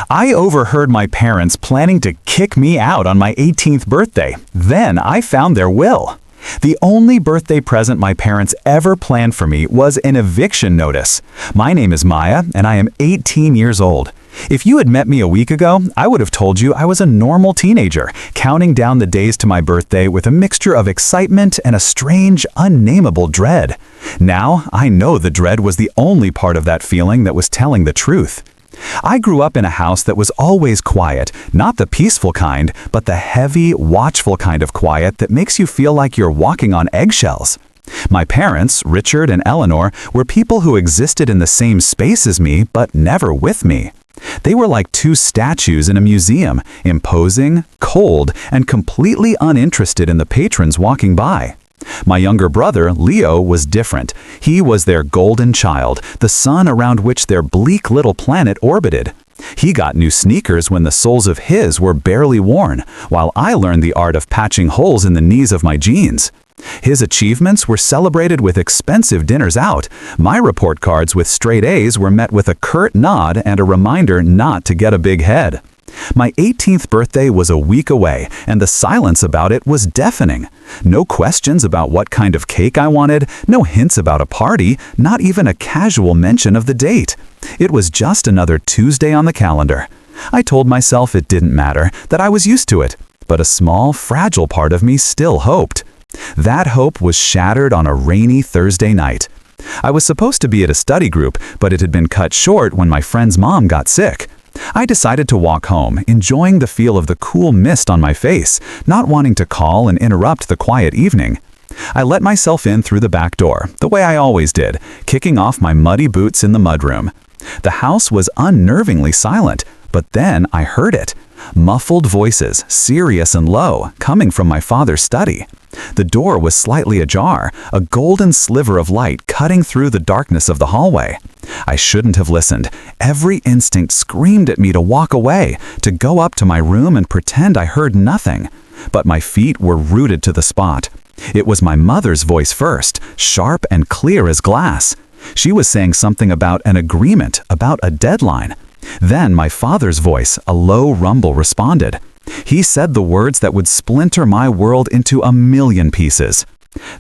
I overheard my parents planning to kick me out on my 18th birthday. Then I found their will. The only birthday present my parents ever planned for me was an eviction notice. My name is Maya, and I am 18 years old. If you had met me a week ago, I would have told you I was a normal teenager, counting down the days to my birthday with a mixture of excitement and a strange, unnameable dread. Now, I know the dread was the only part of that feeling that was telling the truth. I grew up in a house that was always quiet, not the peaceful kind, but the heavy, watchful kind of quiet that makes you feel like you're walking on eggshells. My parents, Richard and Eleanor, were people who existed in the same space as me, but never with me. They were like two statues in a museum, imposing, cold, and completely uninterested in the patrons walking by. My younger brother, Leo, was different. He was their golden child, the sun around which their bleak little planet orbited. He got new sneakers when the soles of his were barely worn, while I learned the art of patching holes in the knees of my jeans. His achievements were celebrated with expensive dinners out. My report cards with straight A's were met with a curt nod and a reminder not to get a big head. My 18th birthday was a week away, and the silence about it was deafening. No questions about what kind of cake I wanted, no hints about a party, not even a casual mention of the date. It was just another Tuesday on the calendar. I told myself it didn't matter, that I was used to it, but a small, fragile part of me still hoped. That hope was shattered on a rainy Thursday night. I was supposed to be at a study group, but it had been cut short when my friend's mom got sick. I decided to walk home, enjoying the feel of the cool mist on my face, not wanting to call and interrupt the quiet evening. I let myself in through the back door, the way I always did, kicking off my muddy boots in the mudroom. The house was unnervingly silent, but then I heard it. Muffled voices, serious and low, coming from my father's study. The door was slightly ajar, a golden sliver of light cutting through the darkness of the hallway. I shouldn't have listened. Every instinct screamed at me to walk away, to go up to my room and pretend I heard nothing. But my feet were rooted to the spot. It was my mother's voice first, sharp and clear as glass. She was saying something about an agreement, about a deadline. Then my father's voice, a low rumble, responded. He said the words that would splinter my world into a million pieces.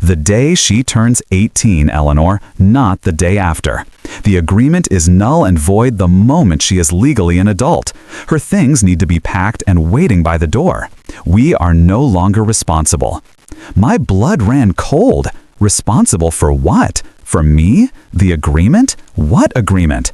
The day she turns 18, Eleanor, not the day after. The agreement is null and void the moment she is legally an adult. Her things need to be packed and waiting by the door. We are no longer responsible. My blood ran cold. Responsible for what? For me? The agreement? What agreement?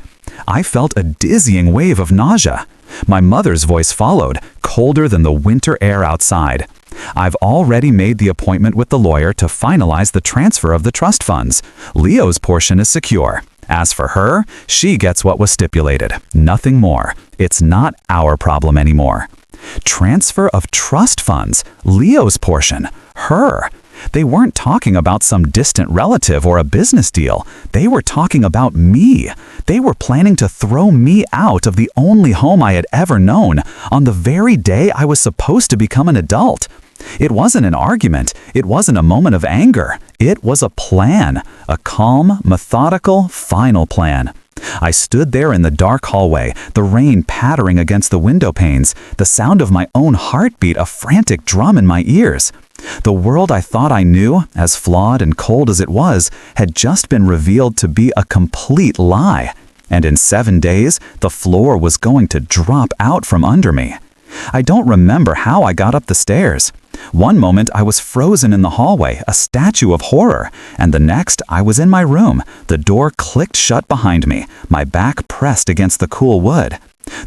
I felt a dizzying wave of nausea. My mother's voice followed, colder than the winter air outside. I've already made the appointment with the lawyer to finalize the transfer of the trust funds. Leo's portion is secure. As for her, she gets what was stipulated, nothing more. It's not our problem anymore. Transfer of trust funds, Leo's portion, her. They weren't talking about some distant relative or a business deal. They were talking about me. They were planning to throw me out of the only home I had ever known on the very day I was supposed to become an adult. It wasn't an argument. It wasn't a moment of anger. It was a plan, a calm, methodical, final plan. I stood there in the dark hallway, the rain pattering against the window panes, the sound of my own heartbeat a frantic drum in my ears. The world I thought I knew, as flawed and cold as it was, had just been revealed to be a complete lie. And in 7 days, the floor was going to drop out from under me. I don't remember how I got up the stairs. One moment I was frozen in the hallway, a statue of horror, and the next I was in my room. The door clicked shut behind me, my back pressed against the cool wood.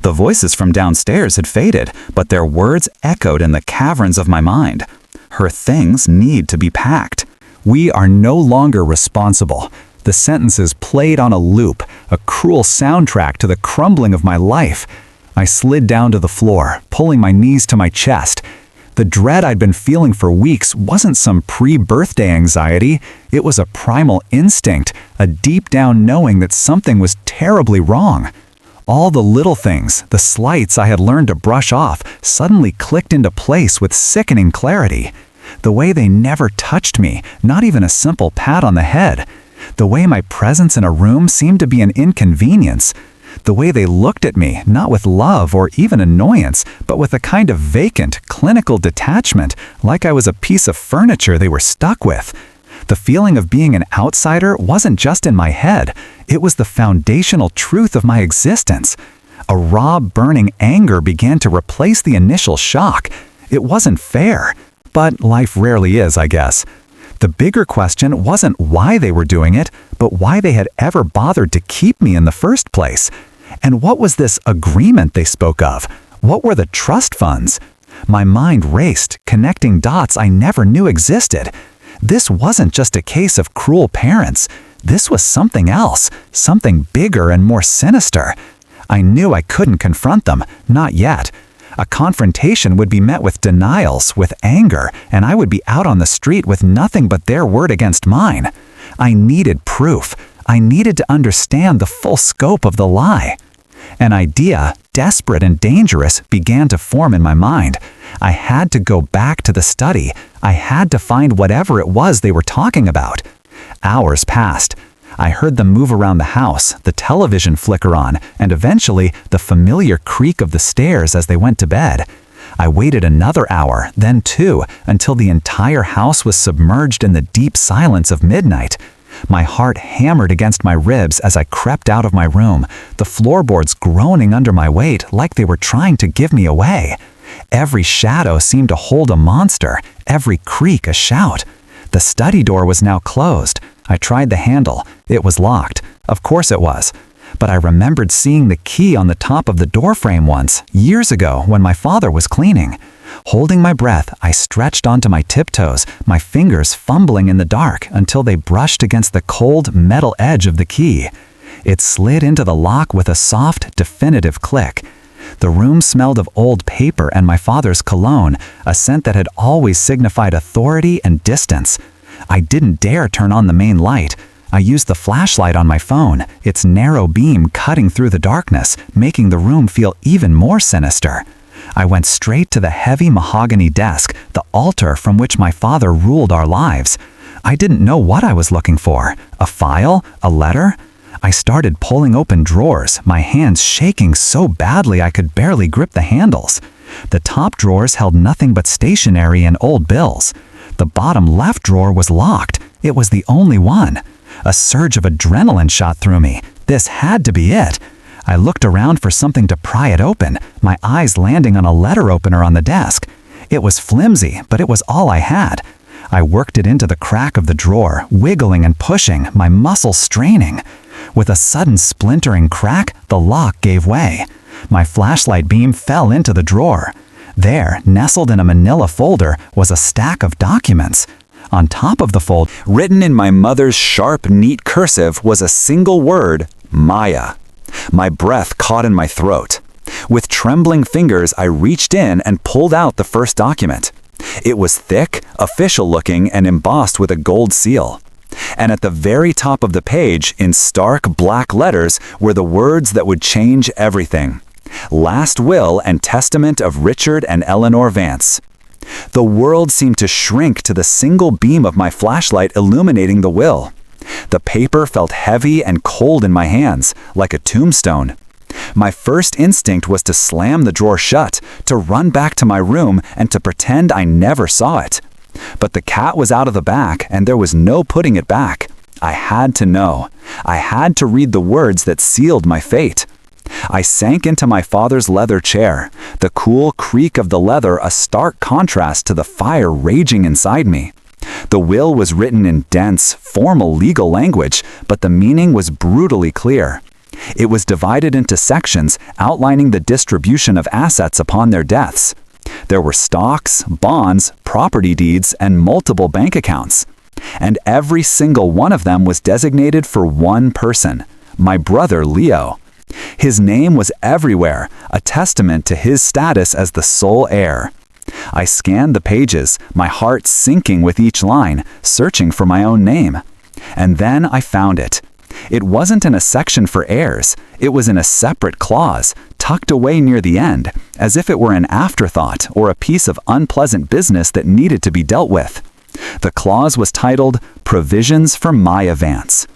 The voices from downstairs had faded, but their words echoed in the caverns of my mind. Her things need to be packed. We are no longer responsible. The sentences played on a loop, a cruel soundtrack to the crumbling of my life. I slid down to the floor, pulling my knees to my chest. The dread I'd been feeling for weeks wasn't some pre-birthday anxiety. It was a primal instinct, a deep-down knowing that something was terribly wrong. All the little things, the slights I had learned to brush off, suddenly clicked into place with sickening clarity. The way they never touched me, not even a simple pat on the head. The way my presence in a room seemed to be an inconvenience. The way they looked at me, not with love or even annoyance, but with a kind of vacant, clinical detachment, like I was a piece of furniture they were stuck with. The feeling of being an outsider wasn't just in my head, it was the foundational truth of my existence. A raw, burning anger began to replace the initial shock. It wasn't fair, but life rarely is, I guess. The bigger question wasn't why they were doing it, but why they had ever bothered to keep me in the first place. And what was this agreement they spoke of? What were the trust funds? My mind raced, connecting dots I never knew existed. This wasn't just a case of cruel parents. This was something else, something bigger and more sinister. I knew I couldn't confront them, not yet. A confrontation would be met with denials, with anger, and I would be out on the street with nothing but their word against mine. I needed proof. I needed to understand the full scope of the lie. An idea, desperate and dangerous, began to form in my mind. I had to go back to the study. I had to find whatever it was they were talking about. Hours passed. I heard them move around the house, the television flicker on, and eventually the familiar creak of the stairs as they went to bed. I waited another hour, then 2, until the entire house was submerged in the deep silence of midnight. My heart hammered against my ribs as I crept out of my room, the floorboards groaning under my weight like they were trying to give me away. Every shadow seemed to hold a monster, every creak a shout. The study door was now closed. I tried the handle. It was locked. Of course it was. But I remembered seeing the key on the top of the doorframe once, years ago, when my father was cleaning. Holding my breath, I stretched onto my tiptoes, my fingers fumbling in the dark until they brushed against the cold metal edge of the key. It slid into the lock with a soft, definitive click. The room smelled of old paper and my father's cologne, a scent that had always signified authority and distance. I didn't dare turn on the main light. I used the flashlight on my phone, its narrow beam cutting through the darkness, making the room feel even more sinister. I went straight to the heavy mahogany desk, the altar from which my father ruled our lives. I didn't know what I was looking for. A file? A letter? I started pulling open drawers, my hands shaking so badly I could barely grip the handles. The top drawers held nothing but stationery and old bills. The bottom left drawer was locked. It was the only one. A surge of adrenaline shot through me. This had to be it. I looked around for something to pry it open, my eyes landing on a letter opener on the desk. It was flimsy, but it was all I had. I worked it into the crack of the drawer, wiggling and pushing, my muscles straining. With a sudden splintering crack, the lock gave way. My flashlight beam fell into the drawer. There, nestled in a manila folder, was a stack of documents. On top of the folder, written in my mother's sharp, neat cursive, was a single word, Maya. My breath caught in my throat. With trembling fingers, I reached in and pulled out the first document. It was thick, official-looking, and embossed with a gold seal. And at the very top of the page, in stark black letters, were the words that would change everything. Last Will and Testament of Richard and Eleanor Vance. The world seemed to shrink to the single beam of my flashlight illuminating the will. The paper felt heavy and cold in my hands, like a tombstone. My first instinct was to slam the drawer shut, to run back to my room, and to pretend I never saw it. But the cat was out of the bag, and there was no putting it back. I had to know. I had to read the words that sealed my fate. I sank into my father's leather chair, the cool creak of the leather a stark contrast to the fire raging inside me. The will was written in dense, formal legal language, but the meaning was brutally clear. It was divided into sections outlining the distribution of assets upon their deaths. There were stocks, bonds, property deeds, and multiple bank accounts. And every single one of them was designated for one person, my brother Leo. His name was everywhere, a testament to his status as the sole heir. I scanned the pages, my heart sinking with each line, searching for my own name. And then I found it. It wasn't in a section for heirs. It was in a separate clause, tucked away near the end, as if it were an afterthought or a piece of unpleasant business that needed to be dealt with. The clause was titled, Provisions for Maya Vance.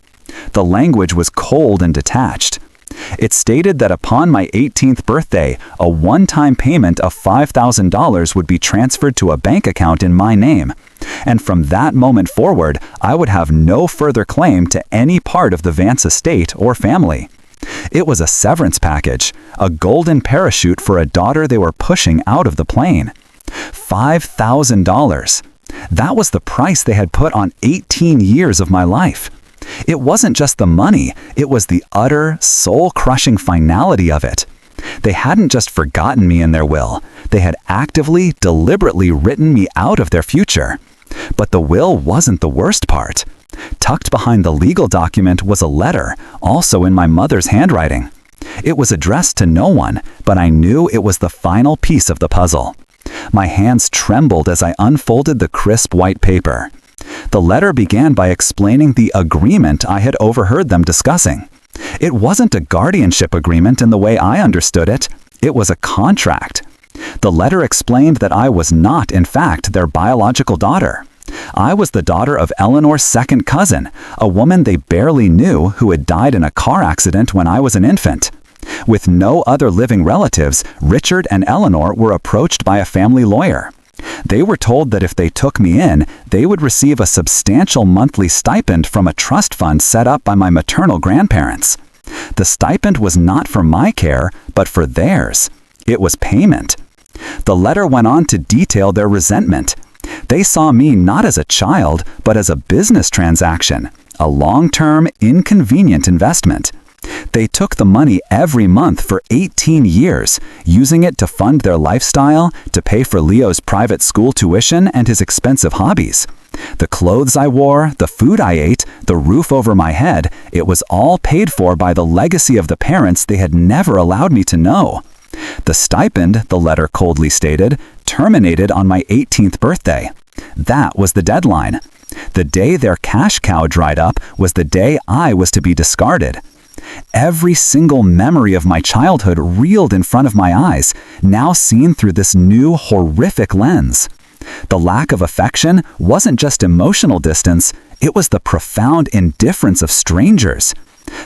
The language was cold and detached. It stated that upon my 18th birthday, a one-time payment of $5,000 would be transferred to a bank account in my name. And from that moment forward, I would have no further claim to any part of the Vance estate or family. It was a severance package, a golden parachute for a daughter they were pushing out of the plane. $5,000. That was the price they had put on 18 years of my life. It wasn't just the money, it was the utter, soul-crushing finality of it. They hadn't just forgotten me in their will, they had actively, deliberately written me out of their future. But the will wasn't the worst part. Tucked behind the legal document was a letter, also in my mother's handwriting. It was addressed to no one, but I knew it was the final piece of the puzzle. My hands trembled as I unfolded the crisp white paper. The letter began by explaining the agreement I had overheard them discussing. It wasn't a guardianship agreement in the way I understood it. It was a contract. The letter explained that I was not, in fact, their biological daughter. I was the daughter of Eleanor's second cousin, a woman they barely knew who had died in a car accident when I was an infant. With no other living relatives, Richard and Eleanor were approached by a family lawyer. They were told that if they took me in, they would receive a substantial monthly stipend from a trust fund set up by my maternal grandparents. The stipend was not for my care, but for theirs. It was payment. The letter went on to detail their resentment. They saw me not as a child, but as a business transaction, a long-term, inconvenient investment. They took the money every month for 18 years, using it to fund their lifestyle, to pay for Leo's private school tuition and his expensive hobbies. The clothes I wore, the food I ate, the roof over my head, it was all paid for by the legacy of the parents they had never allowed me to know. The stipend, the letter coldly stated, terminated on my 18th birthday. That was the deadline. The day their cash cow dried up was the day I was to be discarded. Every single memory of my childhood reeled in front of my eyes, now seen through this new, horrific lens. The lack of affection wasn't just emotional distance, it was the profound indifference of strangers.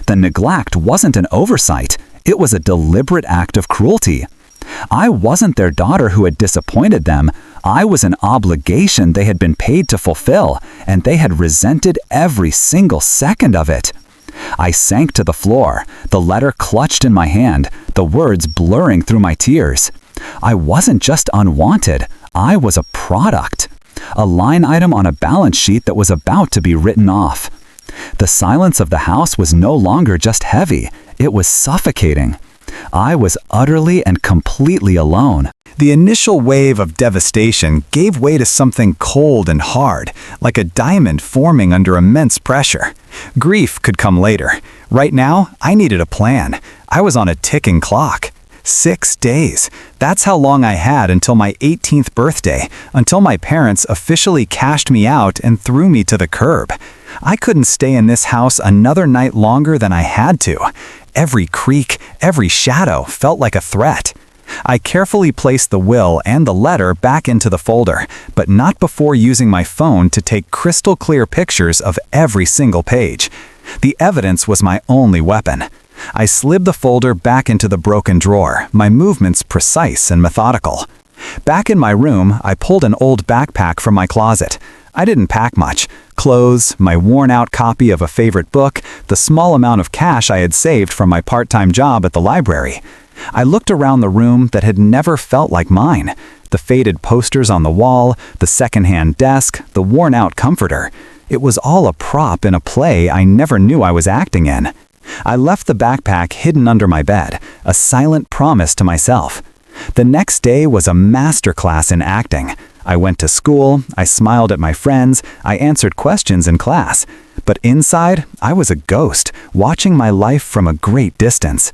The neglect wasn't an oversight, it was a deliberate act of cruelty. I wasn't their daughter who had disappointed them, I was an obligation they had been paid to fulfill, and they had resented every single second of it. I sank to the floor, the letter clutched in my hand, the words blurring through my tears. I wasn't just unwanted, I was a product. A line item on a balance sheet that was about to be written off. The silence of the house was no longer just heavy, it was suffocating. I was utterly and completely alone. The initial wave of devastation gave way to something cold and hard, like a diamond forming under immense pressure. Grief could come later. Right now, I needed a plan. I was on a ticking clock. 6 days. That's how long I had until my 18th birthday, until my parents officially cashed me out and threw me to the curb. I couldn't stay in this house another night longer than I had to. Every creak, every shadow felt like a threat. I carefully placed the will and the letter back into the folder, but not before using my phone to take crystal clear pictures of every single page. The evidence was my only weapon. I slid the folder back into the broken drawer, my movements precise and methodical. Back in my room, I pulled an old backpack from my closet. I didn't pack much. Clothes, my worn-out copy of a favorite book, the small amount of cash I had saved from my part-time job at the library. I looked around the room that had never felt like mine. The faded posters on the wall, the second-hand desk, the worn-out comforter. It was all a prop in a play I never knew I was acting in. I left the backpack hidden under my bed, a silent promise to myself. The next day was a masterclass in acting. I went to school, I smiled at my friends, I answered questions in class. But inside, I was a ghost, watching my life from a great distance.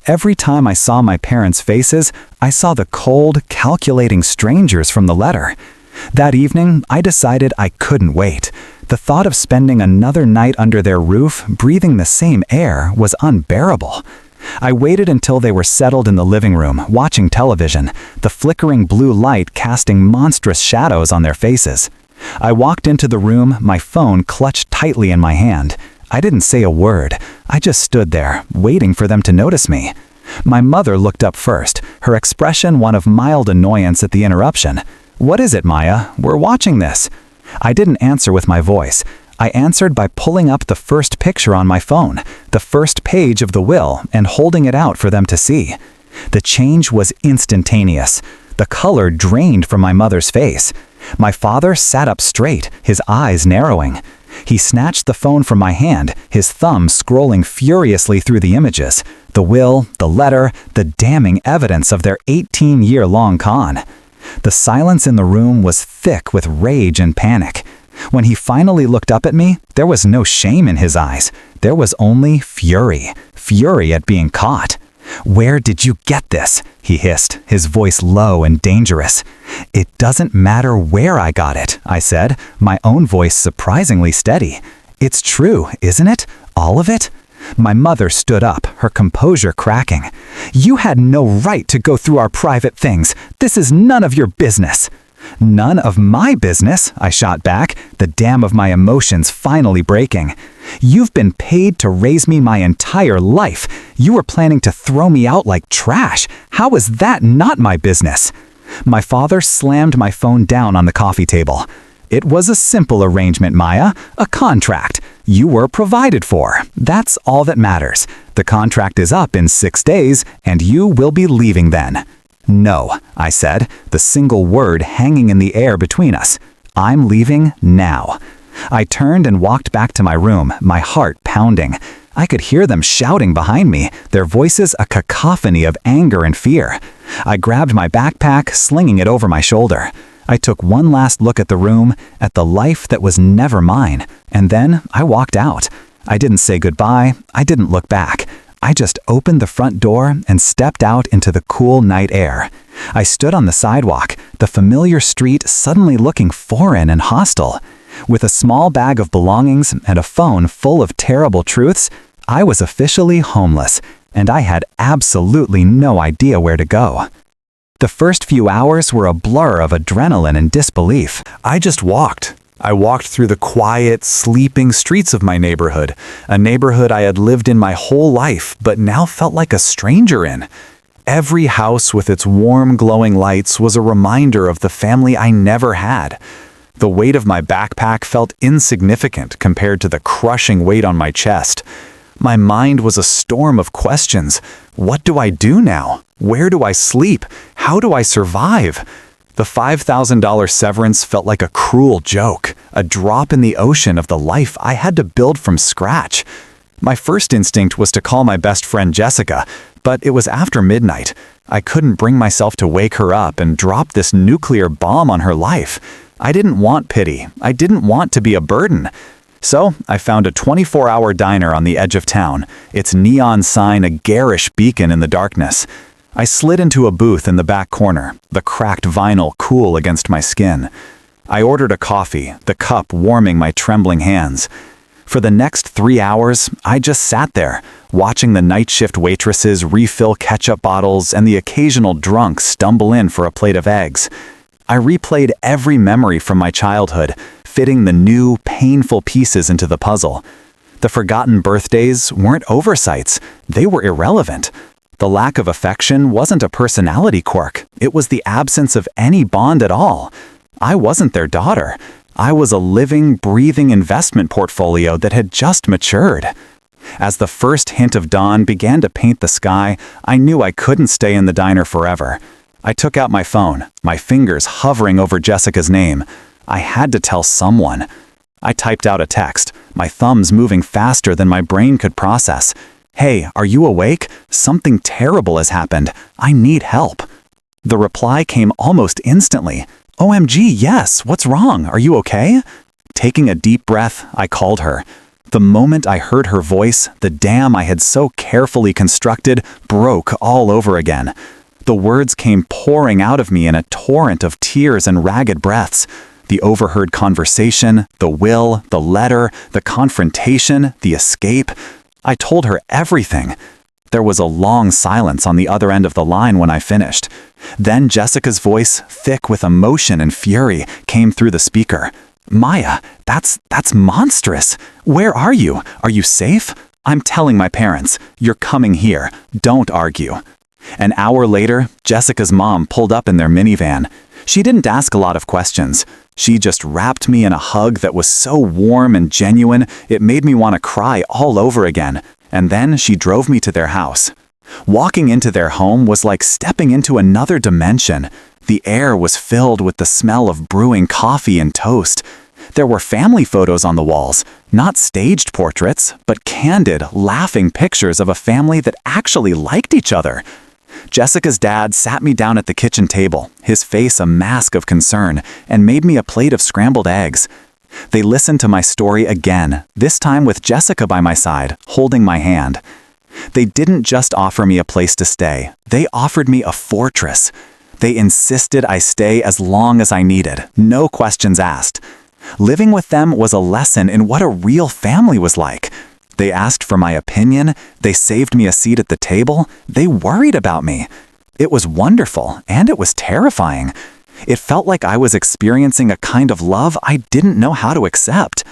Every time I saw my parents' faces, I saw the cold, calculating strangers from the letter. That evening, I decided I couldn't wait. The thought of spending another night under their roof, breathing the same air, was unbearable. I waited until they were settled in the living room, watching television, the flickering blue light casting monstrous shadows on their faces. I walked into the room, my phone clutched tightly in my hand. I didn't say a word. I just stood there, waiting for them to notice me. My mother looked up first, her expression one of mild annoyance at the interruption. "What is it, Maya? We're watching this." I didn't answer with my voice. I answered by pulling up the first picture on my phone, the first page of the will, and holding it out for them to see. The change was instantaneous. The color drained from my mother's face. My father sat up straight, his eyes narrowing. He snatched the phone from my hand, his thumb scrolling furiously through the images, the will, the letter, the damning evidence of their 18-year-long con. The silence in the room was thick with rage and panic. When he finally looked up at me, there was no shame in his eyes. There was only fury. Fury at being caught. "Where did you get this?" he hissed, his voice low and dangerous. "It doesn't matter where I got it," I said, my own voice surprisingly steady. "It's true, isn't it? All of it?" My mother stood up, her composure cracking. "You had no right to go through our private things. This is none of your business." "None of my business," I shot back, the dam of my emotions finally breaking. "You've been paid to raise me my entire life. You were planning to throw me out like trash. How is that not my business?" My father slammed my phone down on the coffee table. "It was a simple arrangement, Maya, a contract. You were provided for. That's all that matters. The contract is up in 6 days, and you will be leaving then." "No," I said, the single word hanging in the air between us. "I'm leaving now." I turned and walked back to my room, my heart pounding. I could hear them shouting behind me, their voices a cacophony of anger and fear. I grabbed my backpack, slinging it over my shoulder. I took one last look at the room, at the life that was never mine, and then I walked out. I didn't say goodbye, I didn't look back. I just opened the front door and stepped out into the cool night air. I stood on the sidewalk, the familiar street suddenly looking foreign and hostile. With a small bag of belongings and a phone full of terrible truths, I was officially homeless, and I had absolutely no idea where to go. The first few hours were a blur of adrenaline and disbelief. I just walked. I walked through the quiet, sleeping streets of my neighborhood, a neighborhood I had lived in my whole life but now felt like a stranger in. Every house with its warm, glowing lights was a reminder of the family I never had. The weight of my backpack felt insignificant compared to the crushing weight on my chest. My mind was a storm of questions. What do I do now? Where do I sleep? How do I survive? The $5,000 severance felt like a cruel joke, a drop in the ocean of the life I had to build from scratch. My first instinct was to call my best friend Jessica, but it was after midnight. I couldn't bring myself to wake her up and drop this nuclear bomb on her life. I didn't want pity. I didn't want to be a burden. So I found a 24-hour diner on the edge of town, its neon sign a garish beacon in the darkness. I slid into a booth in the back corner, the cracked vinyl cool against my skin. I ordered a coffee, the cup warming my trembling hands. For the next 3 hours, I just sat there, watching the night shift waitresses refill ketchup bottles and the occasional drunk stumble in for a plate of eggs. I replayed every memory from my childhood, fitting the new, painful pieces into the puzzle. The forgotten birthdays weren't oversights, they were irrelevant. The lack of affection wasn't a personality quirk, it was the absence of any bond at all. I wasn't their daughter. I was a living, breathing investment portfolio that had just matured. As the first hint of dawn began to paint the sky, I knew I couldn't stay in the diner forever. I took out my phone, my fingers hovering over Jessica's name. I had to tell someone. I typed out a text, my thumbs moving faster than my brain could process. "Hey, are you awake? Something terrible has happened. I need help." The reply came almost instantly. "OMG, yes, what's wrong? Are you okay?" Taking a deep breath, I called her. The moment I heard her voice, the dam I had so carefully constructed broke all over again. The words came pouring out of me in a torrent of tears and ragged breaths. The overheard conversation, the will, the letter, the confrontation, the escape. I told her everything. There was a long silence on the other end of the line when I finished. Then Jessica's voice, thick with emotion and fury, came through the speaker. Maya, that's monstrous. Where are you? Are you safe? I'm telling my parents. You're coming here. Don't argue. An hour later, Jessica's mom pulled up in their minivan. She didn't ask a lot of questions. She just wrapped me in a hug that was so warm and genuine, it made me want to cry all over again. And then she drove me to their house. Walking into their home was like stepping into another dimension. The air was filled with the smell of brewing coffee and toast. There were family photos on the walls, not staged portraits, but candid, laughing pictures of a family that actually liked each other. Jessica's dad sat me down at the kitchen table, his face a mask of concern, and made me a plate of scrambled eggs. They listened to my story again, this time with Jessica by my side, holding my hand. They didn't just offer me a place to stay, they offered me a fortress. They insisted I stay as long as I needed, no questions asked. Living with them was a lesson in what a real family was like. They asked for my opinion, they saved me a seat at the table, they worried about me. It was wonderful, and it was terrifying. It felt like I was experiencing a kind of love I didn't know how to accept.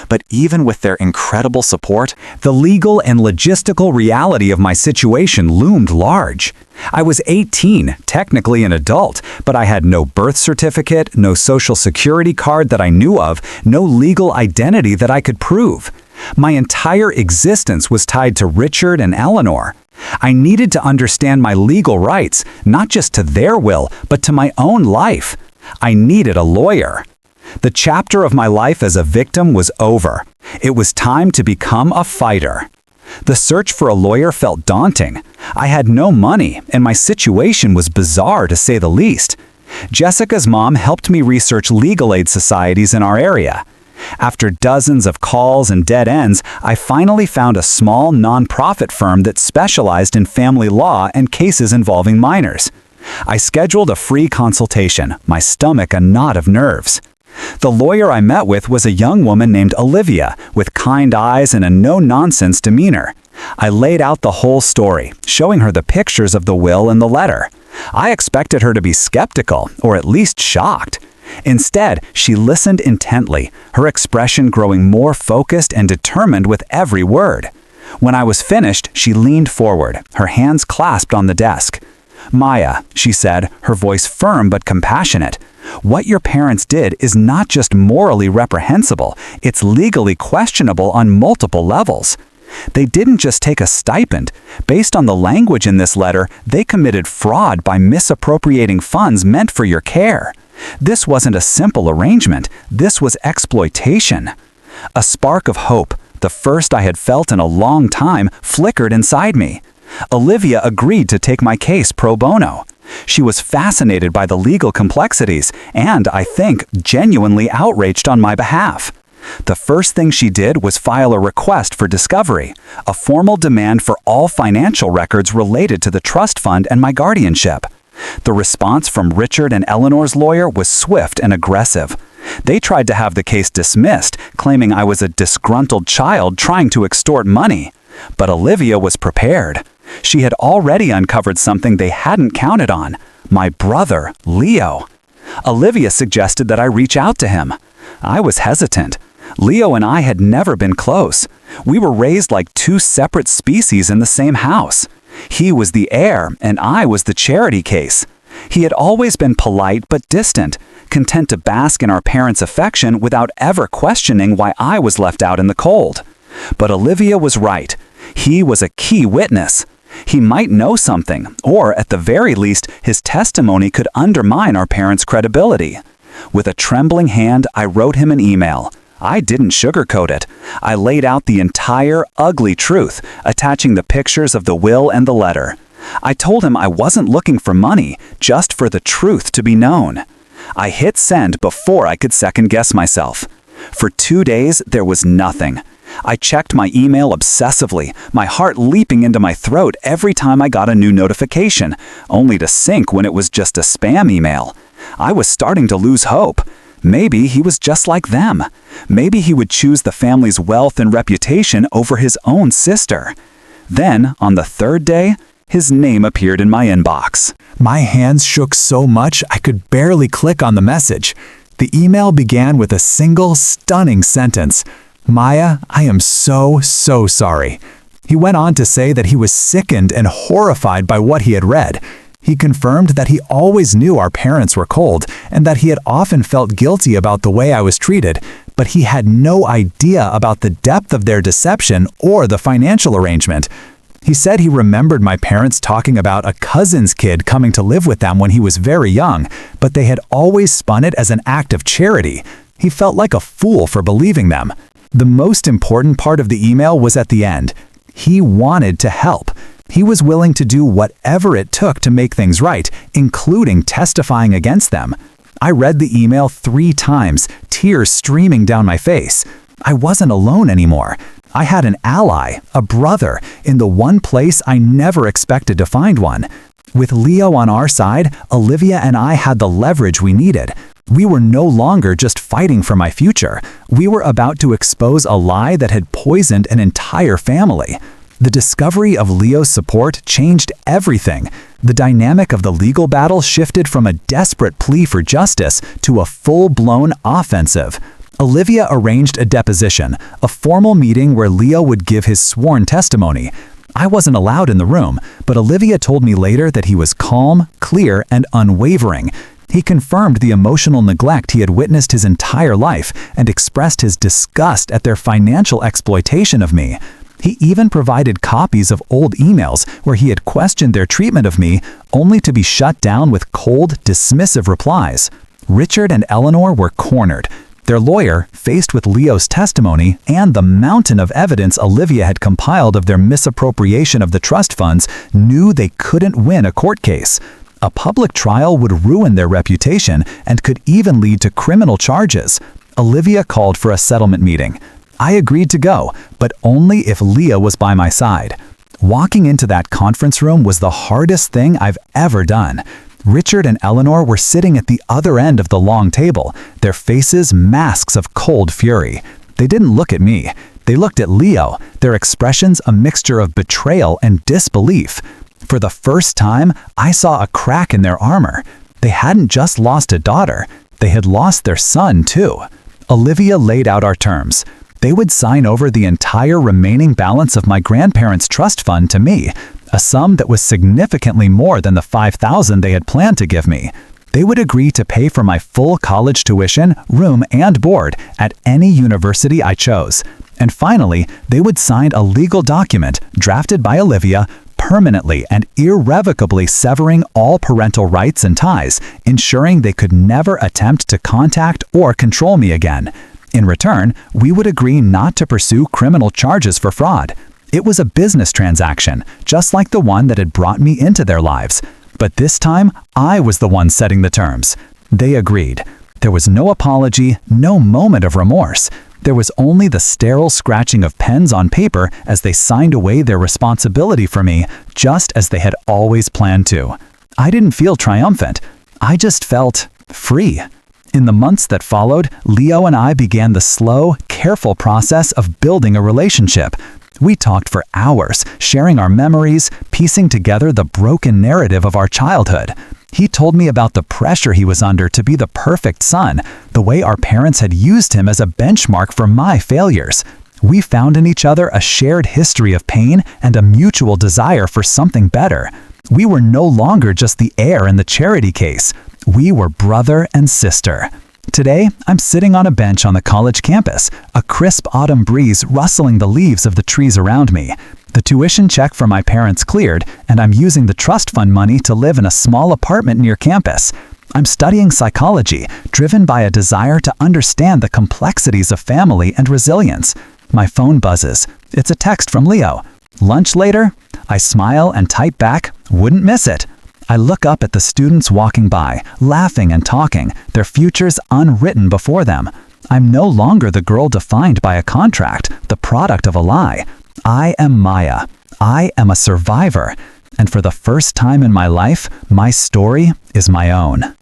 But even with their incredible support, the legal and logistical reality of my situation loomed large. I was 18, technically an adult, but I had no birth certificate, no social security card that I knew of, no legal identity that I could prove. My entire existence was tied to Richard and Eleanor. I needed to understand my legal rights, not just to their will, but to my own life. I needed a lawyer. The chapter of my life as a victim was over. It was time to become a fighter. The search for a lawyer felt daunting. I had no money, and my situation was bizarre to say the least. Jessica's mom helped me research legal aid societies in our area. After dozens of calls and dead ends, I finally found a small nonprofit firm that specialized in family law and cases involving minors. I scheduled a free consultation, my stomach a knot of nerves. The lawyer I met with was a young woman named Olivia, with kind eyes and a no-nonsense demeanor. I laid out the whole story, showing her the pictures of the will and the letter. I expected her to be skeptical, or at least shocked. Instead, she listened intently, her expression growing more focused and determined with every word. When I was finished, she leaned forward, her hands clasped on the desk. "Maya," she said, her voice firm but compassionate, "what your parents did is not just morally reprehensible, it's legally questionable on multiple levels. They didn't just take a stipend. Based on the language in this letter, they committed fraud by misappropriating funds meant for your care. This wasn't a simple arrangement, this was exploitation." A spark of hope, the first I had felt in a long time, flickered inside me. Olivia agreed to take my case pro bono. She was fascinated by the legal complexities and, I think, genuinely outraged on my behalf. The first thing she did was file a request for discovery, a formal demand for all financial records related to the trust fund and my guardianship. The response from Richard and Eleanor's lawyer was swift and aggressive. They tried to have the case dismissed, claiming I was a disgruntled child trying to extort money. But Olivia was prepared. She had already uncovered something they hadn't counted on: my brother, Leo. Olivia suggested that I reach out to him. I was hesitant. Leo and I had never been close. We were raised like two separate species in the same house. He was the heir, and I was the charity case. He had always been polite but distant, content to bask in our parents' affection without ever questioning why I was left out in the cold. But Olivia was right. He was a key witness. He might know something, or at the very least, his testimony could undermine our parents' credibility. With a trembling hand, I wrote him an email. I didn't sugarcoat it. I laid out the entire, ugly truth, attaching the pictures of the will and the letter. I told him I wasn't looking for money, just for the truth to be known. I hit send before I could second-guess myself. For 2 days, there was nothing. I checked my email obsessively, my heart leaping into my throat every time I got a new notification, only to sink when it was just a spam email. I was starting to lose hope. Maybe he was just like them. Maybe he would choose the family's wealth and reputation over his own sister. Then, on the 3rd day, his name appeared in my inbox. My hands shook so much I could barely click on the message. The email began with a single stunning sentence: "Maya, I am so sorry." He went on to say that he was sickened and horrified by what he had read. He confirmed that he always knew our parents were cold and that he had often felt guilty about the way I was treated, but he had no idea about the depth of their deception or the financial arrangement. He said he remembered my parents talking about a cousin's kid coming to live with them when he was very young, but they had always spun it as an act of charity. He felt like a fool for believing them. The most important part of the email was at the end. He wanted to help. He was willing to do whatever it took to make things right, including testifying against them. I read the email 3 times, tears streaming down my face. I wasn't alone anymore. I had an ally, a brother, in the one place I never expected to find one. With Leo on our side, Olivia and I had the leverage we needed. We were no longer just fighting for my future. We were about to expose a lie that had poisoned an entire family. The discovery of Leo's support changed everything. The dynamic of the legal battle shifted from a desperate plea for justice to a full-blown offensive. Olivia arranged a deposition, a formal meeting where Leo would give his sworn testimony. I wasn't allowed in the room, but Olivia told me later that he was calm, clear, and unwavering. He confirmed the emotional neglect he had witnessed his entire life and expressed his disgust at their financial exploitation of me. He even provided copies of old emails where he had questioned their treatment of me, only to be shut down with cold, dismissive replies. Richard and Eleanor were cornered. Their lawyer, faced with Leo's testimony and the mountain of evidence Olivia had compiled of their misappropriation of the trust funds, knew they couldn't win a court case. A public trial would ruin their reputation and could even lead to criminal charges. Olivia called for a settlement meeting. I agreed to go, but only if Leo was by my side. Walking into that conference room was the hardest thing I've ever done. Richard and Eleanor were sitting at the other end of the long table, their faces masks of cold fury. They didn't look at me. They looked at Leo, their expressions a mixture of betrayal and disbelief. For the first time, I saw a crack in their armor. They hadn't just lost a daughter. They had lost their son, too. Olivia laid out our terms. They would sign over the entire remaining balance of my grandparents' trust fund to me, a sum that was significantly more than the $5,000 they had planned to give me. They would agree to pay for my full college tuition, room, and board at any university I chose. And finally, they would sign a legal document drafted by Olivia, permanently and irrevocably severing all parental rights and ties, ensuring they could never attempt to contact or control me again. In return, we would agree not to pursue criminal charges for fraud. It was a business transaction, just like the one that had brought me into their lives. But this time, I was the one setting the terms. They agreed. There was no apology, no moment of remorse. There was only the sterile scratching of pens on paper as they signed away their responsibility for me, just as they had always planned to. I didn't feel triumphant. I just felt free. In the months that followed, Leo and I began the slow, careful process of building a relationship. We talked for hours, sharing our memories, piecing together the broken narrative of our childhood. He told me about the pressure he was under to be the perfect son, the way our parents had used him as a benchmark for my failures. We found in each other a shared history of pain and a mutual desire for something better. We were no longer just the heir in the charity case. We were brother and sister. Today, I'm sitting on a bench on the college campus, a crisp autumn breeze rustling the leaves of the trees around me. The tuition check from my parents cleared, and I'm using the trust fund money to live in a small apartment near campus. I'm studying psychology, driven by a desire to understand the complexities of family and resilience. My phone buzzes. It's a text from Leo. Lunch later? I smile and type back, "Wouldn't miss it." I look up at the students walking by, laughing and talking, their futures unwritten before them. I'm no longer the girl defined by a contract, the product of a lie. I am Maya. I am a survivor. And for the first time in my life, my story is my own.